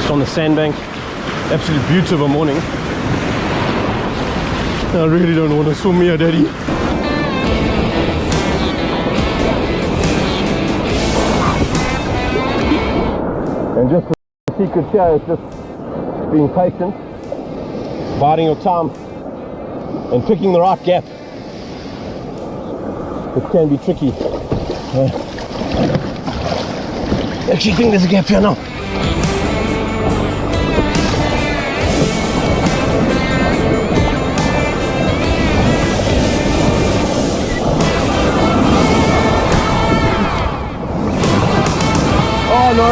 just on the sandbank. Absolute beauty of a morning. I really don't want to swim here, Daddy. And just the secret here is just being patient, biding your time, and picking the right gap. It can be tricky. I actually think there's a gap here now. Oh no!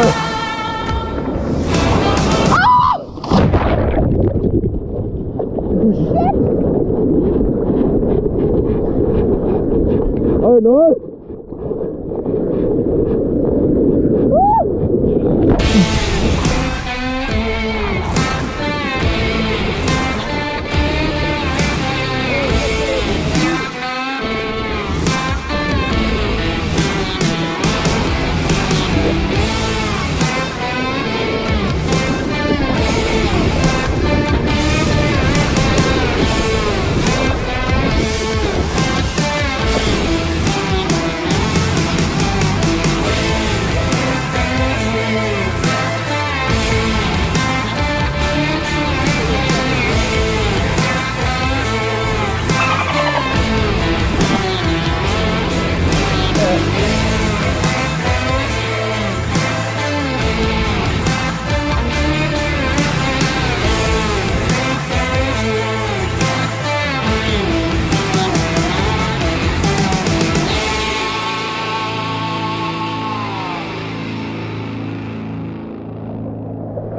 Oh no!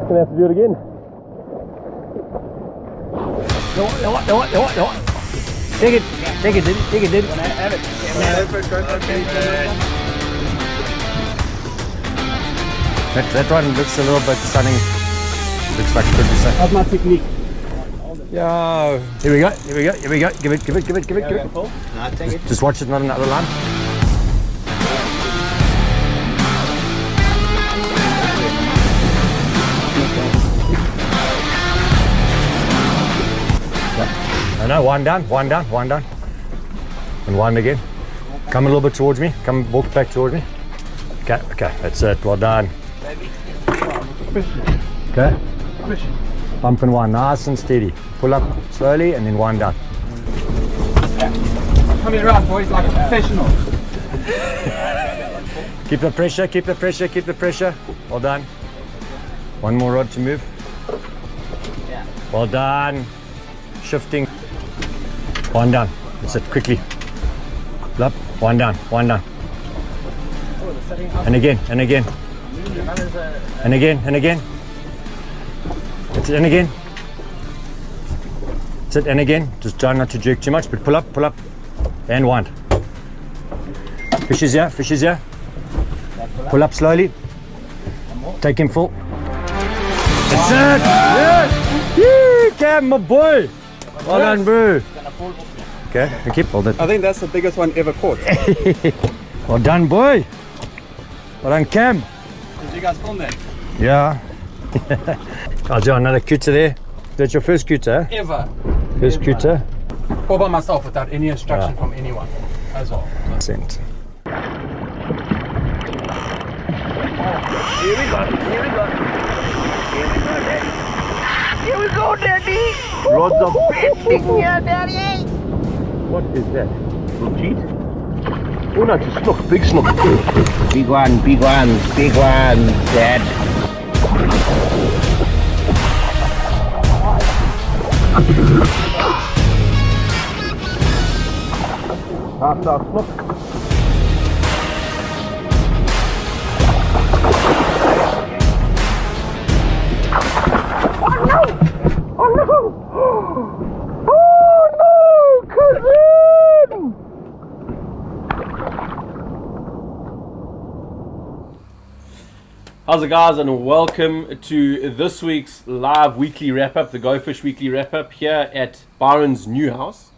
Gonna have to do it again. No. Take it, Diddy. Have it. That one looks a little bit sunny. Looks like it could be sunny. How's my technique? Yeah. Here we go. Give it. No, take it. Just watch it, not another line. No, one down. And one again. Come a little bit towards me. Come walk back towards me. Okay, that's it. Well done. Okay. Pump and one, nice and steady. Pull up slowly and then one down. Coming around, boys, like a professional. Keep the pressure. Well done. One more rod to move. Well done. Shifting. One down. That's it, quickly. Up, one down. And again. That's it, and again. That's it, and again. Just try not to jerk too much, but pull up. And one. Fishes here. Pull up slowly. Take him full. That's it! Yes! Yee, Cam, my boy! Well done, bro. Okay, keep hold it. I think that's the biggest one ever caught. Well done, boy. Well done, Cam. Did you guys film that? Yeah. I'll do another cutter there. That's your first cutter? Ever. First cutter? All by myself without any instruction from anyone as well. Sent. Here we go, Daddy. Rods of Big here, Daddy. what is that? Little cheat? Oh no, it's a snook, big snook. Big one, Dad. Half star snook. How's it, guys, and welcome to this week's live weekly wrap-up, the Go Fish weekly wrap-up here at Byron's new house,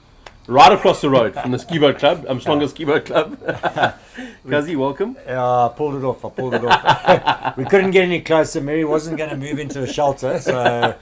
right across the road from the ski boat club, Umhlanga Ski Boat Club. Kazi, welcome. Yeah, I pulled it off. We couldn't get any closer. Mary wasn't going to move into the shelter, so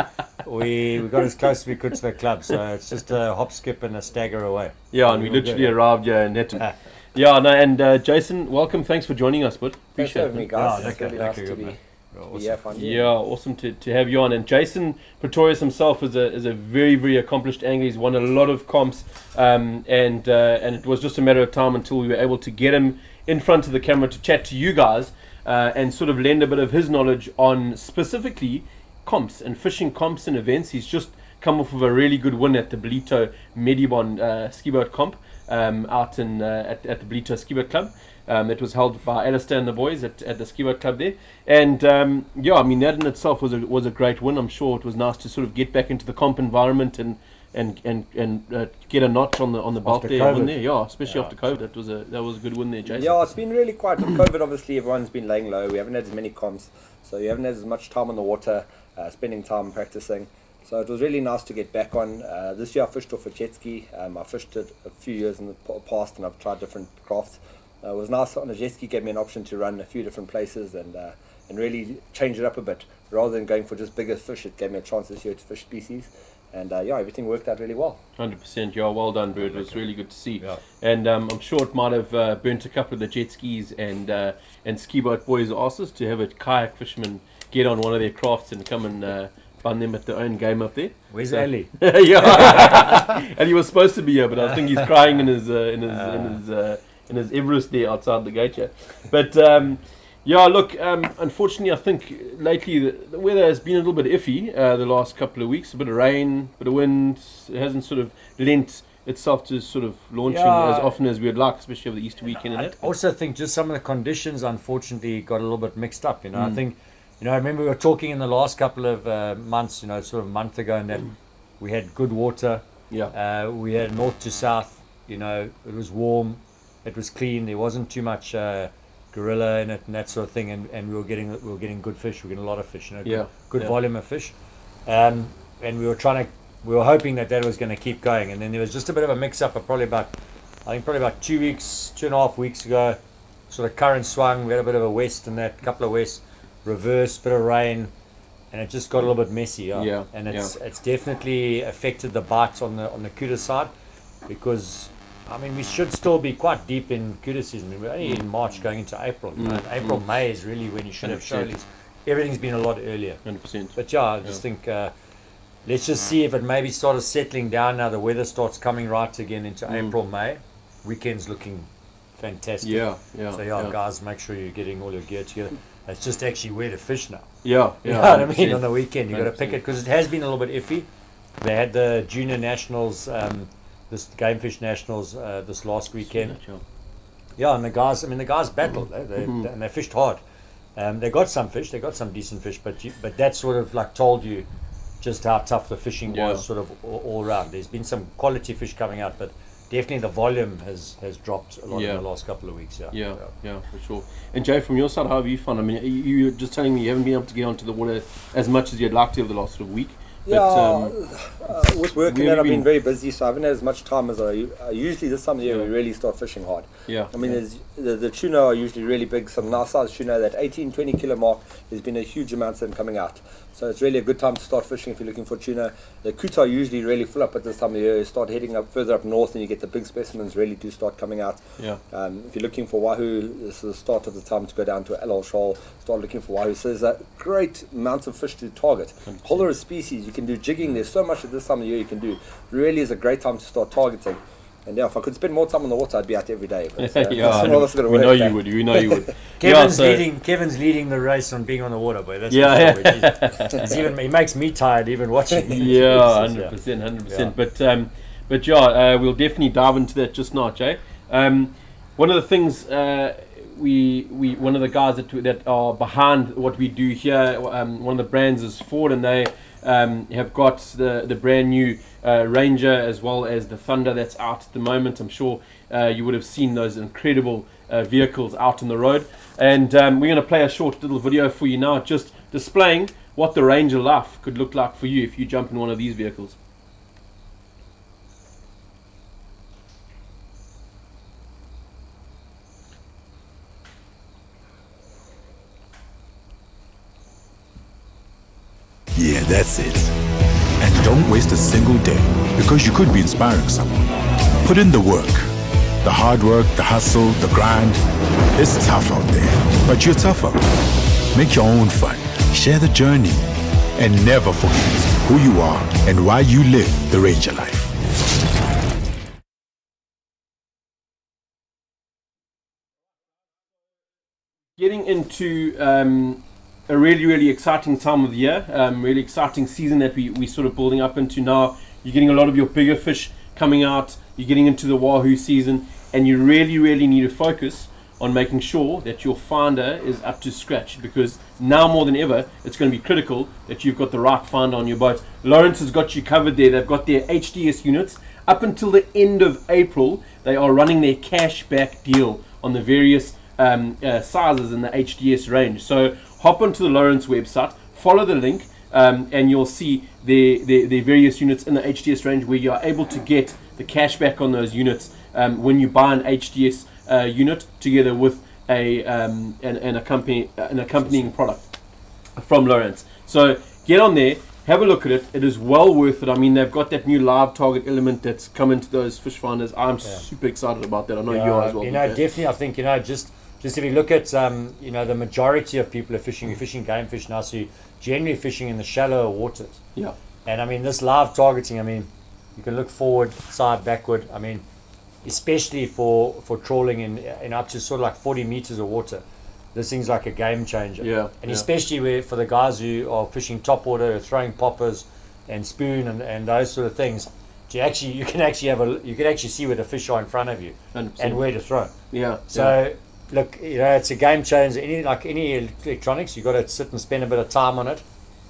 we got as close as we could to the club. So it's just a hop, skip, and a stagger away. Yeah, and we literally arrived here and had to. Yeah, no, and Jason, welcome. Thanks for joining us, bud. Thanks for Appreciate having me, it. guys. Yeah, It's really nice to be Awesome. here. Fun. Yeah, awesome to have you on. And Jason Pretorius himself is a very, very accomplished angler. He's won a lot of comps, and it was just a matter of time until we were able to get him in front of the camera to chat to you guys and sort of lend a bit of his knowledge on specifically comps and fishing comps and events. He's just come off of a really good win at the Belito Medibon ski boat comp out in at the Belito Ski Boat Club. It was held by Alistair and the boys at the ski boat club there, and yeah, I mean that in itself was a great win. I'm sure it was nice to sort of get back into the comp environment and get a notch on the belt After there. COVID. Win there, yeah, especially after COVID. That was a good win there, Jason. Yeah, it's been really quiet. With COVID, obviously, everyone's been laying low. We haven't had as many comps, so you haven't had as much time on the water, spending time practicing. So it was really nice to get back on. This year I fished off a jet ski. I fished it a few years in the past and I've tried different crafts. It was nice on a jet ski, gave me an option to run a few different places and really change it up a bit. Rather than going for just bigger fish, it gave me a chance this year to fish species. And yeah, everything worked out really well. 100%, yeah, well done, Bird. It was really good to see. Yeah. And I'm sure it might have burnt a couple of the jet skis and ski boat boys' asses to have a kayak fisherman get on one of their crafts and come and fund them at their own game up there. Where's Ali? Yeah, and he was supposed to be here, but I think he's crying in his Everest there outside the gate here. But yeah, look, unfortunately, I think lately the weather has been a little bit iffy the last couple of weeks. A bit of rain, a bit of wind. It hasn't sort of lent itself to sort of launching as often as we'd like, especially over the Easter weekend and I that. also think just some of the conditions, unfortunately, got a little bit mixed up. You know, I think, you know, I remember we were talking in the last couple of months, you know, sort of a month ago, and that we had good water. Yeah. We had north to south. You know, it was warm, it was clean. There wasn't too much gorilla in it and that sort of thing. And we were getting good fish. We were getting a lot of fish. You know, good volume of fish. And we were hoping that was going to keep going. And then there was just a bit of a mix up of probably about 2.5 weeks ago. Sort of current swung. We had a bit of a west and that, couple of west, reverse, bit of rain, and it just got a little bit messy. Yeah. And it's definitely affected the bites on the Kuta side, because I mean we should still be quite deep in Kuta season. I mean, we're only in March going into April. You know, and April, May is really when you should have 100%. shown. Everything's been a lot earlier. 100%. But yeah, I just think let's just see if it maybe started settling down now. The weather starts coming right again into April, May. Weekends looking fantastic. Yeah. So guys, make sure you're getting all your gear together. It's just actually where to fish now. Yeah. You know what I mean? 100%. On the weekend, you got to pick it because it has been a little bit iffy. They had the junior nationals, this Gamefish nationals this last weekend. Yeah, and the guys battled. And they fished hard. They got some fish. They got some decent fish, but that sort of like told you just how tough the fishing was, sort of all around. There's been some quality fish coming out, but definitely the volume has dropped a lot in the last couple of weeks. Yeah, for sure. And Jay, from your side, how have you found? I mean, you were just telling me you haven't been able to get onto the water as much as you'd like to over the last sort of week. Yeah, with work and where that, have I've you been been? very busy, so I haven't had as much time as I usually. This time of year, we really start fishing hard. Yeah. I mean, the tuna are usually really big, some nice sized tuna. That 18, 20 kilo mark, there's been a huge amount of them coming out. So it's really a good time to start fishing if you're looking for tuna. The kuta are usually really full up at this time of year. You start heading up further up north and you get the big specimens really do start coming out. Yeah. If you're looking for wahoo, this is the start of the time to go down to Alol Shoal, start looking for wahoo. So there's a great amount of fish to target. Whole lot of species, you can do jigging. There's so much at this time of year you can do. It really is a great time to start targeting. And yeah, if I could spend more time on the water, I'd be out every day. But, we know you would. We know you would. Kevin's leading the race on being on the water, boy. That's he makes me tired even watching. Yeah, 100%. But we'll definitely dive into that just now, Jay. One of the things one of the guys that are behind what we do here, one of the brands is Ford, and they have got the brand new Ranger as well as the Thunder that's out at the moment. I'm sure you would have seen those incredible vehicles out on the road, and we're going to play a short little video for you now, just displaying what the Ranger life could look like for you if you jump in one of these vehicles. Yeah, that's it. And don't waste a single day, because you could be inspiring someone. Put in the work. The hard work, the hustle, the grind. It's tough out there, but you're tougher. Make your own fun. Share the journey. And never forget who you are and why you live the Ranger life. Getting into a really, really exciting time of the year, really exciting season that we sort of building up into now. You're getting a lot of your bigger fish coming out. You're getting into the wahoo season, and you really, really need to focus on making sure that your finder is up to scratch, because now more than ever it's going to be critical that you've got the right finder on your boat. Lowrance has got you covered there. They've got their HDS units up until the end of April. They are running their cashback deal on the various sizes in the HDS range. So hop onto the Lowrance website, follow the link, and you'll see their various units in the HDS range where you are able to get the cashback on those units when you buy an HDS unit together with an accompanying product from Lowrance. So get on there, have a look at it. It is well worth it. I mean, they've got that new live target element that's come into those fish finders. I'm super excited about that. I know you are as well. Definitely. I think just if you look at the majority of people are fishing game fish now, so you're generally fishing in the shallower waters. Yeah. And I mean, this live targeting, I mean, you can look forward, side, backward. I mean, especially for trawling in up to sort of like 40 meters of water, this thing's like a game changer. Yeah. And especially for the guys who are fishing top water, throwing poppers and spoon and those sort of things, you can actually see where the fish are in front of you 100%. and where to throw. Yeah. So look, it's a game changer. Any electronics, you got to sit and spend a bit of time on it.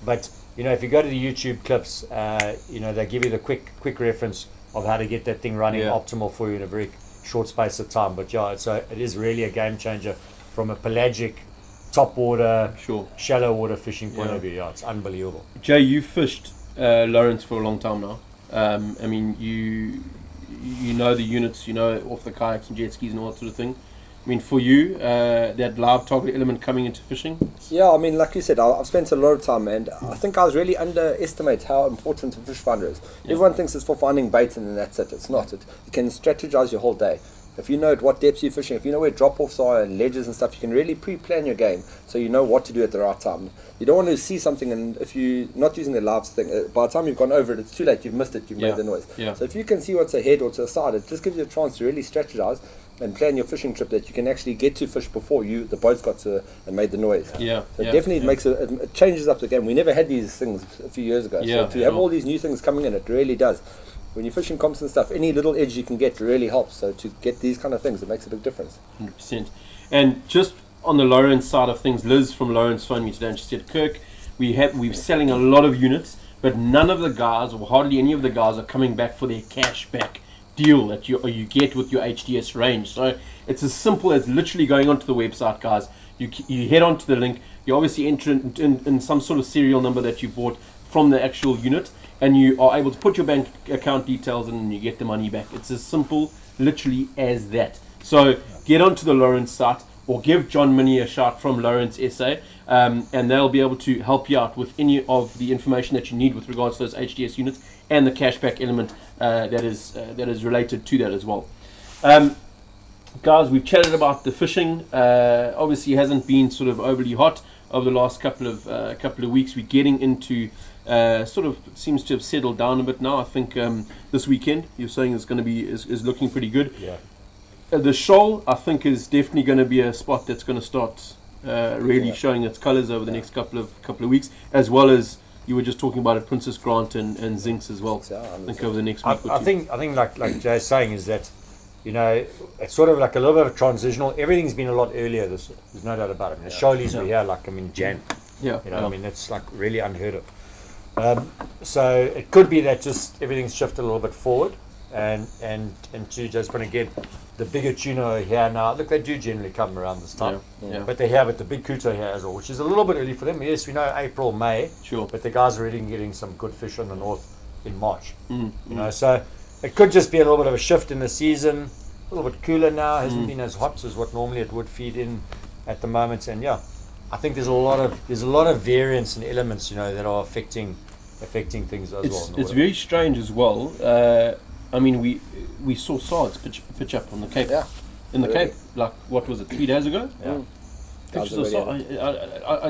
But if you go to the YouTube clips, they give you the quick reference of how to get that thing running optimal for you in a very short space of time. But it is really a game changer from a pelagic, top water, shallow water fishing point of view. Yeah, it's unbelievable. Jay, you fished Lowrance for a long time now. I mean, you know the units, off the kayaks and jet skis and all that sort of thing. I mean, for you, that live target element coming into fishing? Yeah, I mean, like you said, I've spent a lot of time, and I think I was really underestimate how important a fish finder is. Yeah. Everyone thinks it's for finding bait and then that's it. It's not. You can strategize your whole day. If you know at what depths you're fishing, if you know where drop-offs are and ledges and stuff, you can really pre-plan your game so you know what to do at the right time. You don't want to see something, and if you're not using the live thing, by the time you've gone over it, it's too late. You've missed it. You've made the noise. Yeah. So if you can see what's ahead or to the side, it just gives you a chance to really strategize and plan your fishing trip that you can actually get to fish before the boats got to and made the noise. Yeah. So definitely makes it changes up the game. We never had these things a few years ago. Yeah. So to have all these new things coming in, it really does. When you're fishing comps and stuff, any little edge you can get really helps. So to get these kind of things, it makes a big difference. 100%. And just on the Lowrance side of things, Liz from Lowrance phoned me today and she said, Kirk, we're selling a lot of units, but none of the guys, or hardly any of the guys, are coming back for their cash back deal that you get with your HDS range. So it's as simple as literally going onto the website, guys. You head onto the link, you obviously enter in some sort of serial number that you bought from the actual unit, and you are able to put your bank account details in and you get the money back. It's as simple literally as that. So get onto the Lowrance site or give John Minnie a shout from Lowrance SA, and they'll be able to help you out with any of the information that you need with regards to those HDS units and the cashback element that is related to that as well. Guys, we've chatted about the fishing. Obviously, it hasn't been sort of overly hot over the last couple of weeks. We're getting into sort of seems to have settled down a bit now. I think this weekend you're saying is looking pretty good. Yeah. The shoal, I think, is definitely going to be a spot that's going to start really showing its colours over the next couple of weeks, as well as you were just talking about it, Princess Grant and Zincs as well. I think over the next week or two. I think like Jay's saying is that it's sort of like a little bit of a transitional. Everything's been a lot earlier this year. There's no doubt about it. The shoalies were here Jan. I mean, that's like really unheard of. So it could be that just everything's shifted a little bit forward, and to just going to get the bigger tuna here now. Look, they do generally come around this time, but they have the big kuta here as well, which is a little bit early for them. Yes, we know April, May, but the guys are already getting some good fish on the north in March. So it could just be a little bit of a shift in the season, a little bit cooler now. Hasn't been as hot as what normally it would feed in at the moment, and I think there's a lot of variance and elements, that are affecting things as well. It's very strange as well. I mean, we saw SARS pitch up on the Cape. Yeah. In the Really? Cape, like, what was it, 3 days ago? Yeah. Pictures of SARS.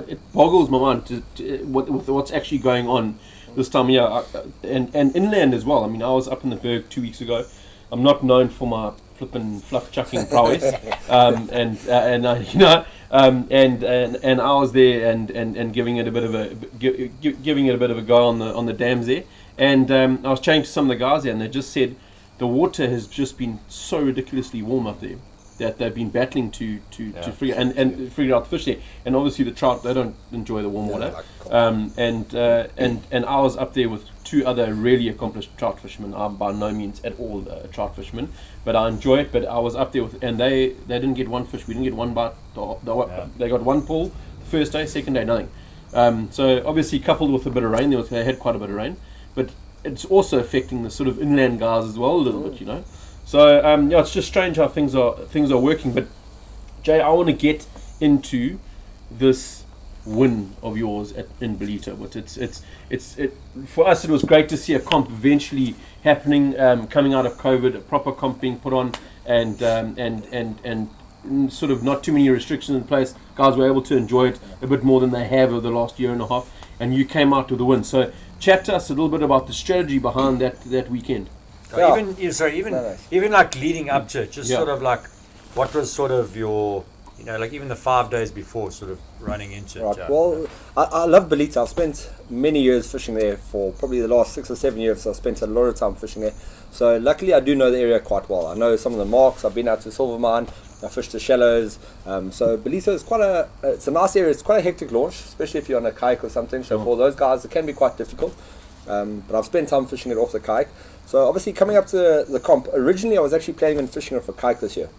It boggles my mind with what's actually going on this time of year. And inland as well. I mean, I was up in the Berg 2 weeks ago. I'm not known for my flippin' fluff chucking prowess, and I was there and giving it a bit of a go on the dams there, and I was chatting to some of the guys there, and they just said the water has just been so ridiculously warm up there that they've been battling to figure out the fish there, and obviously the trout, they don't enjoy the warm water, and I was up there with 2 other really accomplished trout fishermen. I'm by no means at all a trout fisherman, but I enjoy it. But I was up there with, and they didn't get one fish. We didn't get one bite. They got one pull the first day, second day nothing. So obviously coupled with a bit of rain, they had quite a bit of rain, but it's also affecting the sort of inland guys as well a little bit, So it's just strange how things are working. But Jay, I want to get into this win of yours in Belito. But it's for us, it was great to see a comp eventually happening, coming out of COVID, a proper comp being put on, and sort of not too many restrictions in place. Guys were able to enjoy it a bit more than they have over the last year and a half, and you came out with a win. So chat to us a little bit about the strategy behind that weekend. Yeah. Even like leading up to it, just Yeah. sort of like, what was sort of your, like even the 5 days before, sort of running into Right. it. Well, I love Belito. I've spent many years fishing there for probably the last 6 or 7 years. So I spent a lot of time fishing there. So luckily, I do know the area quite well. I know some of the marks. I've been out to Silver Mine. I fished the shallows. So Belito is it's a nice area. It's quite a hectic launch, especially if you're on a kayak or something. So for those guys, it can be quite difficult. But I've spent time fishing it off the kayak. So obviously coming up to the comp, originally I was actually planning on fishing off a kayak this year.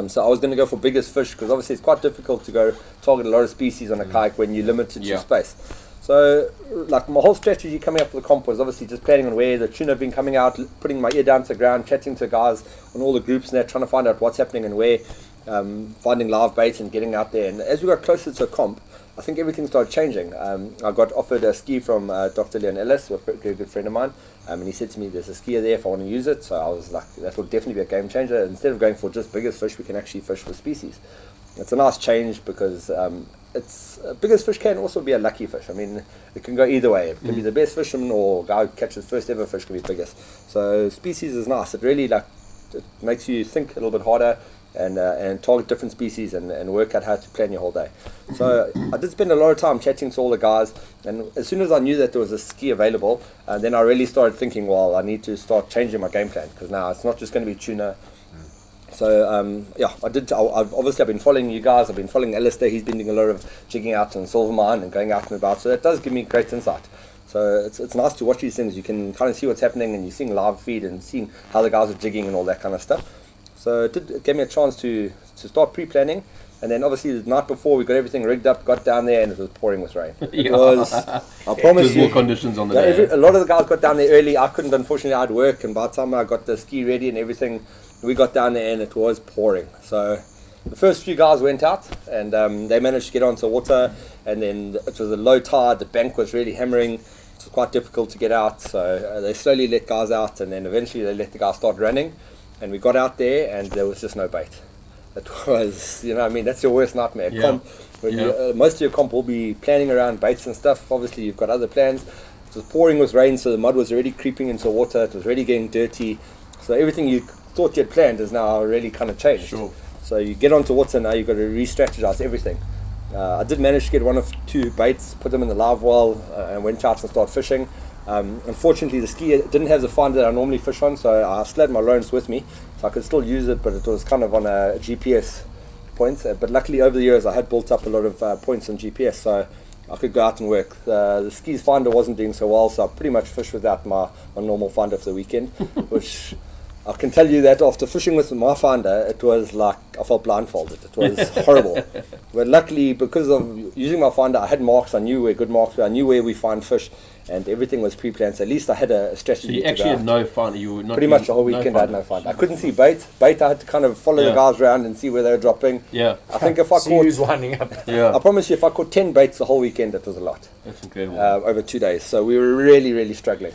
So I was going to go for biggest fish because obviously it's quite difficult to go target a lot of species on a kayak when you're limited to space. So like my whole strategy coming up for the comp was obviously just planning on where the tuna have been coming out, putting my ear down to the ground, chatting to guys on all the groups and that, trying to find out what's happening and where, finding live bait and getting out there. And as we got closer to a comp, I think everything started changing. I got offered a ski from Dr. Leon Ellis, a good friend of mine, and he said to me, there's a skier there if I want to use it. So I was like, that will definitely be a game changer. Instead of going for just biggest fish, we can actually fish for species. It's a nice change because biggest fish can also be a lucky fish. I mean, it can go either way. It can be the best fisherman, or guy who catches first ever fish can be biggest. So species is nice. It really it makes you think a little bit harder and target different species and work out how to plan your whole day. So I did spend a lot of time chatting to all the guys, and as soon as I knew that there was a ski available, then I really started thinking, well, I need to start changing my game plan, because now it's not just going to be tuna. So I've been following you guys. I've been following Alistair. He's been doing a lot of jigging out in Silver Mine and going out and about. So that does give me great insight. So it's nice to watch these things. You can kind of see what's happening, and you're seeing live feed and seeing how the guys are jigging and all that kind of stuff. So it gave me a chance to start pre-planning. And then obviously the night before we got everything rigged up, got down there, and it was pouring with rain. It was, I promise you, more conditions on the day. a lot of the guys got down there early. I couldn't, unfortunately. I'd work, and by the time I got the ski ready and everything, we got down there and it was pouring. So the first few guys went out, and they managed to get onto water, and then it was a low tide. The bank was really hammering. It was quite difficult to get out, so they slowly let guys out, and then eventually they let the guys start running, and we got out there and there was just no bait. It was, that's your worst nightmare. Comp, when most of your comp will be planning around baits and stuff. Obviously you've got other plans. It was pouring with rain, so the mud was already creeping into water. It was already getting dirty. So everything you thought you had planned is now really kind of changed. Sure. So you get onto water now, you've got to re-strategize everything. I did manage to get 1 or 2 baits, put them in the live well, and went out and started fishing. Unfortunately, the ski didn't have the finder that I normally fish on, so I still had my Lowrance with me, so I could still use it, but it was kind of on a GPS point. But luckily, over the years, I had built up a lot of points on GPS, so I could go out and work. The skis finder wasn't doing so well, so I pretty much fished without my normal finder for the weekend, which I can tell you that after fishing with my finder, it was like I felt blindfolded. It was horrible. But luckily, because of using my finder, I had marks. I knew where good marks were. I knew where we find fish. and everything was pre-planned. So at least I had a strategy. So you to actually go had out. no fun. You were not Pretty much the whole weekend I had no fun. I couldn't see bait. Bait I had to kind of follow the guys around and see where they were dropping. Yeah. I think if I See who's caught, winding up. Yeah. I promise you, if I caught 10 baits the whole weekend, it was a lot. That's incredible. Over 2 days. So we were really, really struggling.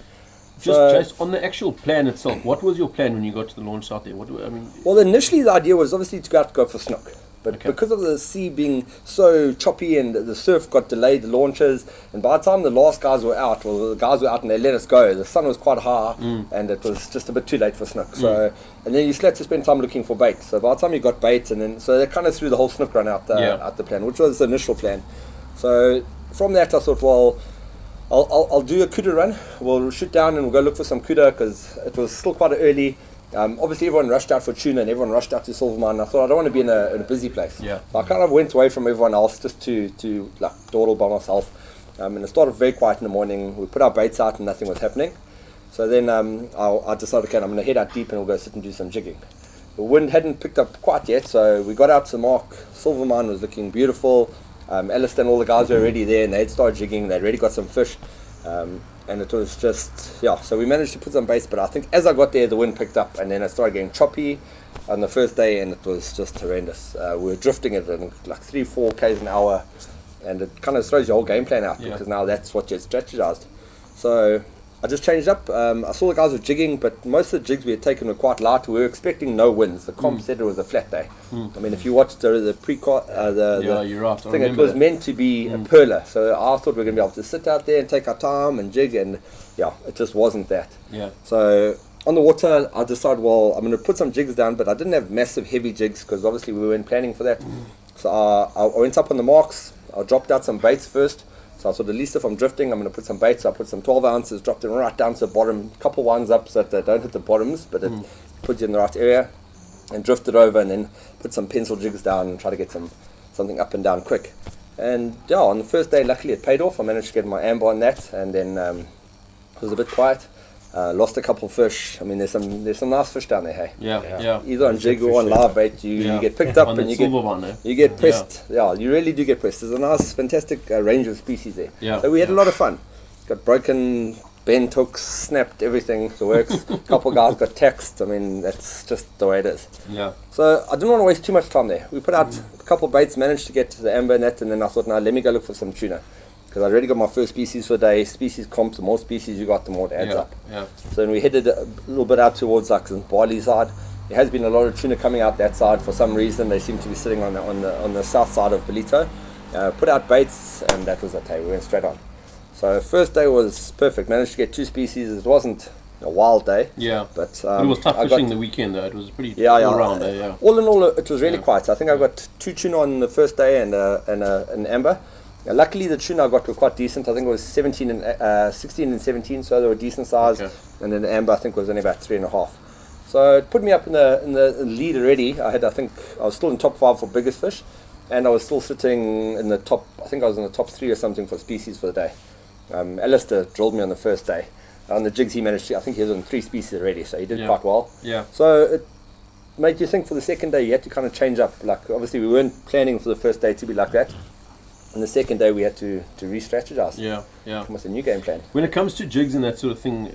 Just on the actual plan itself, what was your plan when you got to the launch site there? Well, initially the idea was obviously to go out to go for snook. But because of the sea being so choppy and the surf got delayed the launches, and by the time the last guys were out, well, the guys were out and they let us go, the sun was quite high and it was just a bit too late for snook. So, and then you still had to spend time looking for bait. So by the time you got bait, and then so they kind of threw the whole snook run out the plan, which was the initial plan. So from that I thought, well, I'll do a kuda run. We'll shoot down and we'll go look for some kuda because it was still quite early. Obviously everyone rushed out for tuna and everyone rushed out to Silver Mine. I thought I don't want to be in a busy place. Yeah. So I kind of went away from everyone else just to like dawdle by myself. And it started very quiet in the morning. We put our baits out and nothing was happening. So then I decided, okay, I'm going to head out deep and we'll go sit and do some jigging. The wind hadn't picked up quite yet, so we got out to the mark. Silver Mine was looking beautiful. Alistair and all the guys were already there and they'd started jigging. They'd already got some fish. And it was just, so we managed to put some baits, but I think as I got there, the wind picked up, and then it started getting choppy on the first day, and it was just horrendous. We were drifting at like 3-4 k's an hour, and it kind of throws your whole game plan out, because now that's what you had strategized. So I just changed up. I saw the guys were jigging, but most of the jigs we had taken were quite light. We were expecting no winds. The comp said it was a flat day. I mean, if you watched the pre-cut, you're right. thing, it was meant to be a perler. So I thought we were going to be able to sit out there and take our time and jig, and it just wasn't that. Yeah. So on the water, I decided, well, I'm going to put some jigs down, but I didn't have massive heavy jigs because obviously we weren't planning for that. So I went up on the marks. I dropped out some baits first. So I thought, at least if I'm drifting, I'm going to put some baits. So I put some 12 ounces, dropped them right down to the bottom, a couple ones up so that they don't hit the bottoms, but it puts you in the right area, and drifted over and then put some pencil jigs down and try to get something up and down quick. And on the first day, luckily it paid off. I managed to get my amber on that, and then it was a bit quiet. Lost a couple of fish. I mean, there's some nice fish down there, hey? Yeah. Either on jig or on live bait, you get picked up and you get pressed. Yeah, you really do get pressed. There's a nice, fantastic range of species there. Yeah. So we had a lot of fun. Got broken, bent hooks, snapped, everything. The works. A couple of guys got taxed. I mean, that's just the way it is. Yeah. So I didn't want to waste too much time there. We put out a couple of baits, managed to get to the amber net, and then I thought, now let me go look for some tuna. Because I already got my first species for the day. Species comps, the more species you got, the more it adds up. Yeah. So then we headed a little bit out towards like the Bali side. There has been a lot of tuna coming out that side for some reason. They seem to be sitting on the south side of Belito. Put out baits, and that was okay. We went straight on. So first day was perfect. Managed to get 2 species. It wasn't a wild day. Yeah. But it was tough fishing the weekend though. It was pretty all around day. Yeah. All in all, it was really quiet. I think I got 2 tuna on the first day and an amber. Luckily, the tuna I got were quite decent. I think it was 16 and 17, so they were decent size. Okay. And then the amber, I think, was only about 3.5. So it put me up in the lead already. I think I was still in top 5 for biggest fish, and I was still sitting in the top. I think I was in the top 3 or something for species for the day. Alistair drilled me on the first day. On the jigs, he managed to. I think he was on 3 species already, so he did quite well. Yeah. So it made you think for the second day you had to kind of change up. Like obviously we weren't planning for the first day to be like that. And the second day we had to re-strategize. Yeah. Come with a new game plan. When it comes to jigs and that sort of thing,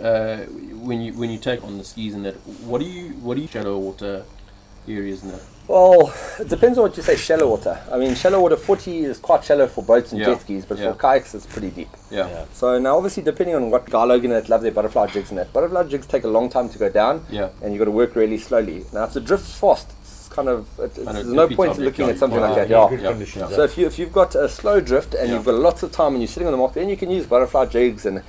when you take on the skis and that, what do you shallow water areas and that? Well, it depends on what you say shallow water. I mean, shallow water 40 is quite shallow for boats and jet skis, but for kayaks it's pretty deep. Yeah. So now obviously depending on what guy Logan that love their butterfly jigs and that, butterfly jigs take a long time to go down, and you've got to work really slowly. Now if the drift's fast, it's kind of, there's no point in looking at something like that. So if you've got a slow drift and you've got lots of time and you're sitting on the mark, then you can use butterfly jigs and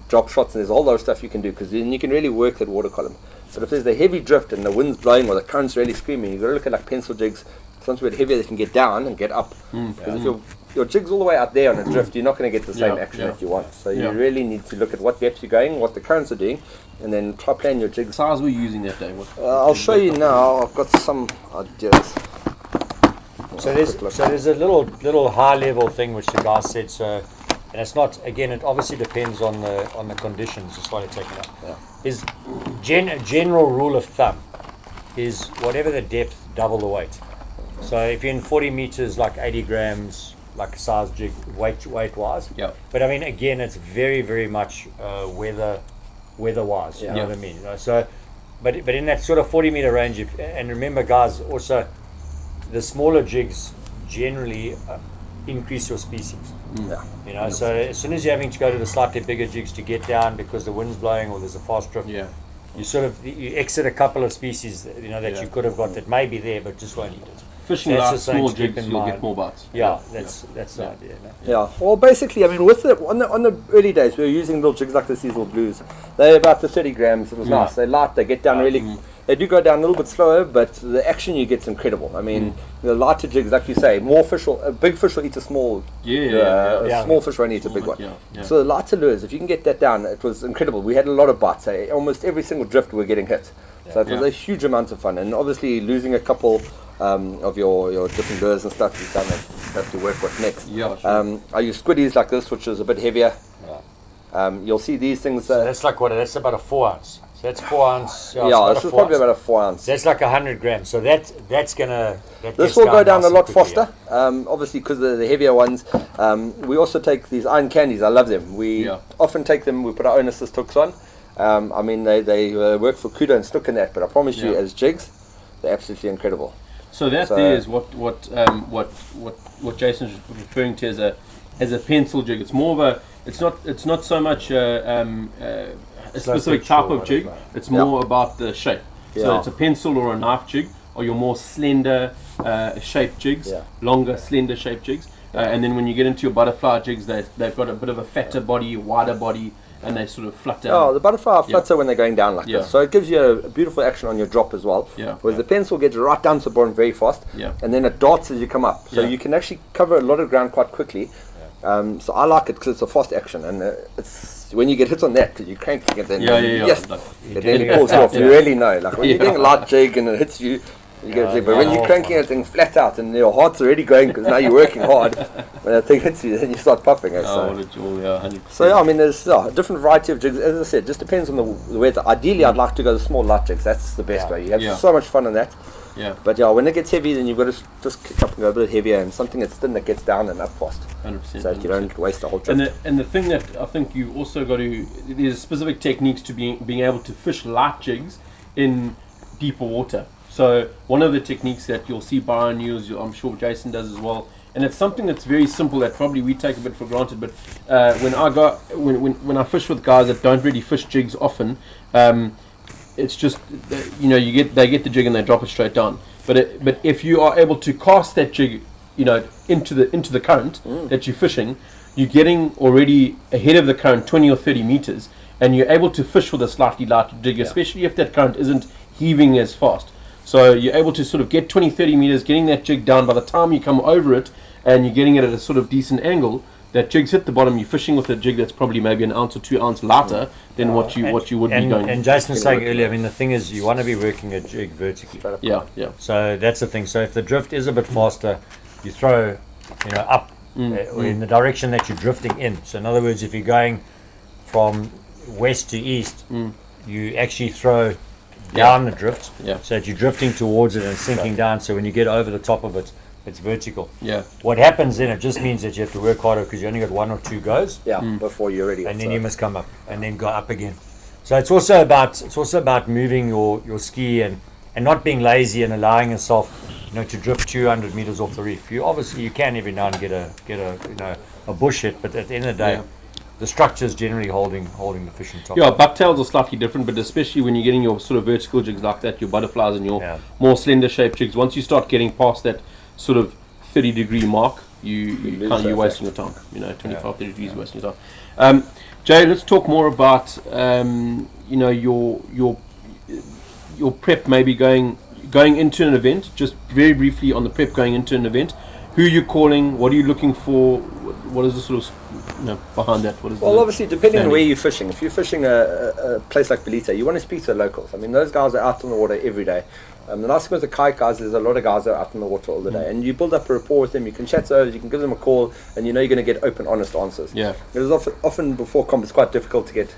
drop shots, and there's all those stuff you can do, because then you can really work that water column. But if there's a heavy drift and the wind's blowing or the current's really screaming, you've got to look at like pencil jigs, something a bit heavier that can get down and get up. Because if your jig's all the way out there on a drift, you're not going to get the same action that you want. So you really need to look at what depth you're going, what the currents are doing, and then try plan your jigs. What size were you using that day? I'll show you now. I've got some ideas. So there's a little high level thing which the guy said. So, and it's not, again, it obviously depends on the conditions. Just want to take it up. Is general rule of thumb is whatever the depth, double the weight. So if you're in 40 meters, like 80 grams, like a size jig weight wise. Yeah. But I mean, again, it's very, very much weather wise. You know what I mean? You know, so, but in that sort of 40-meter range, and remember, guys, also the smaller jigs generally increase your species. Yeah. You know, so as soon as you're having to go to the slightly bigger jigs to get down because the wind's blowing or there's a fast drift, you sort of you exit a couple of species that, you know, that you could have got that may be there but just won't eat it. Fishing So that's like the thing small to keep jigs, in you'll mind. get more bites. Yeah, that's the idea. No? Yeah, well, basically, I mean, with on the early days, we were using little jigs like the Cecil Blues. They're about the 30 grams. It was nice. They're light. They get down really. They do go down a little bit slower, but the action you get's incredible. I mean, the lighter jigs, like you say, more fish will, a big fish will eat a small. A small fish won't eat a big one. So the lighter lures, if you can get that down, it was incredible. We had a lot of bites. Almost every single drift we were getting hit. So it was a huge amount of fun, and obviously losing a couple of your different lures and stuff, you kind of have to work with next. I use squiddies like this, which is a bit heavier. You'll see these things. So that's like what? That's about a 4 ounce. So that's 4 ounce. This is probably about a 4 ounce. That's like 100 grams. So that's gonna. This will go down a lot faster. Obviously, because of the heavier ones. We also take these iron candies. I love them. We often take them. We put our own assist hooks on. I mean, they work for Kuda and Snook and that, but I promise you, as jigs, they're absolutely incredible. So there is what Jason's referring to as a pencil jig. It's more of a. It's not so much a specific type of jig. It's more about the shape. So it's a pencil or a knife jig, or your more slender shaped jigs, longer slender shaped jigs. And then when you get into your butterfly jigs, they've got a bit of a fatter body, wider body, and they sort of flutter. Oh, the butterfly flutter when they're going down like this. So it gives you a beautiful action on your drop as well. Whereas the pencil gets right down to the bottom very fast. And then it darts as you come up. So you can actually cover a lot of ground quite quickly. So I like it because it's a fast action, and it's when you get hit on that because you're cranking it, then it then pulls you off. You really know, like when you're doing a light jig and it hits you, you get a jig. But when you're cranking it thing flat out and your heart's already going because now you're working hard, when that thing hits you, then you start puffing it. So I mean, there's a different variety of jigs. As I said, just depends on the weather. Ideally, I'd like to go the small light jigs. That's the best way. You have so much fun on that. But when it gets heavy, then you've got to just kick up and go a bit heavier, and something that's thin that gets down and up fast. 100%. So that you don't waste the whole trip. And the thing that I think you also got to, there's specific techniques to being able to fish light jigs in deeper water. So one of the techniques that you'll see Byron use, I'm sure Jason does as well, and it's something that's very simple that probably we take a bit for granted. But when I fish with guys that don't really fish jigs often. It's just they get the jig and they drop it straight down. But if you are able to cast that jig, into the current that you're fishing, you're getting already ahead of the current 20 or 30 meters, and you're able to fish with a slightly lighter jig, especially if that current isn't heaving as fast. So you're able to sort of get 20, 30 meters, getting that jig down. By the time you come over it, and you're getting it at a sort of decent angle, that jig's hit the bottom. You're fishing with a jig that's probably maybe an ounce or 2 ounce lighter than what you would be going. And Jason was saying earlier, I mean, the thing is, you want to be working a jig vertically. So that's the thing. So if the drift is a bit faster, you throw, up or in the direction that you're drifting in. So in other words, if you're going from west to east, you actually throw down the drift, so that you're drifting towards it and sinking down. So when you get over the top of it, it's vertical. What happens then? It just means that you have to work harder because you only got 1 or 2 goes. Before you're ready. And then you must come up and then go up again. So it's also about moving your ski and not being lazy and allowing yourself, to drift 200 meters off the reef. You can every now and get a bush hit, but at the end of the day, the structure is generally holding the fish on top. Bucktails are slightly different, but especially when you're getting your sort of vertical jigs like that, your butterflies and your more slender shaped jigs. Once you start getting past that sort of 30-degree mark, you're wasting your time. 25, 30 degrees wasting your time. Jay, let's talk more about your prep, maybe going into an event. Just very briefly on the prep going into an event. Who are you calling? What are you looking for? What is the sort of behind that? What is obviously depending on where you're fishing. If you're fishing a place like Belita, you want to speak to the locals. I mean, those guys are out on the water every day. The nice thing with the kayak guys is a lot of guys are out in the water all the day, and you build up a rapport with them. You can chat to those, you can give them a call, and you're going to get open, honest answers. Because often before comp, it's quite difficult to get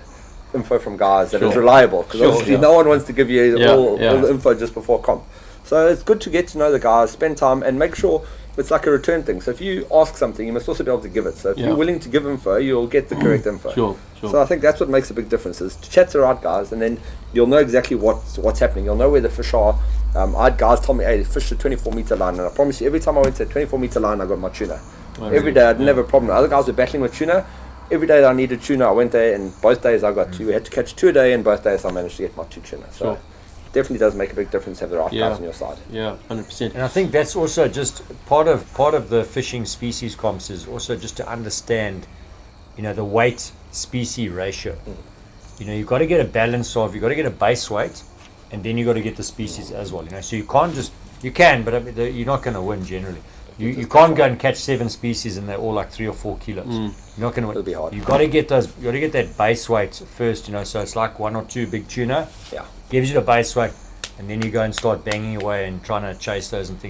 info from guys that is reliable, because obviously no one wants to give you all the info just before comp. So it's good to get to know the guys, spend time, and make sure it's like a return thing. So if you ask something, you must also be able to give it. So if Yeah. you're willing to give info, you'll get the correct info. Sure. So I think that's what makes a big difference, is to chat to the right guys, and then you'll know exactly what's happening. You'll know where the fish are. I had guys tell me, hey, fish a 24-meter line, and I promise you, every time I went to a 24-meter line, I got my tuna. Every day I didn't have a problem. Other guys were battling with tuna. Every day that I needed tuna, I went there, and both days I got two. We had to catch 2 a day, and both days I managed to get my 2 tuna. So Sure. it definitely does make a big difference to have the right Yeah. guys on your side. Yeah, 100%. And I think that's also just part of the fishing species comps is also just to understand, the weight species ratio. You've got to get a balance of, you've got to get a base weight, and then you've got to get the species as well. So you can't you can, but I mean, you're not going to win generally. You can't go and catch 7 species and they're all like 3 or 4 kilos. You're not going to win. It'll be hard. You've got to get that base weight first. So it's like 1 or 2 big tuna. Yeah. Gives you the base weight, and then you go and start banging away and trying to chase those and things.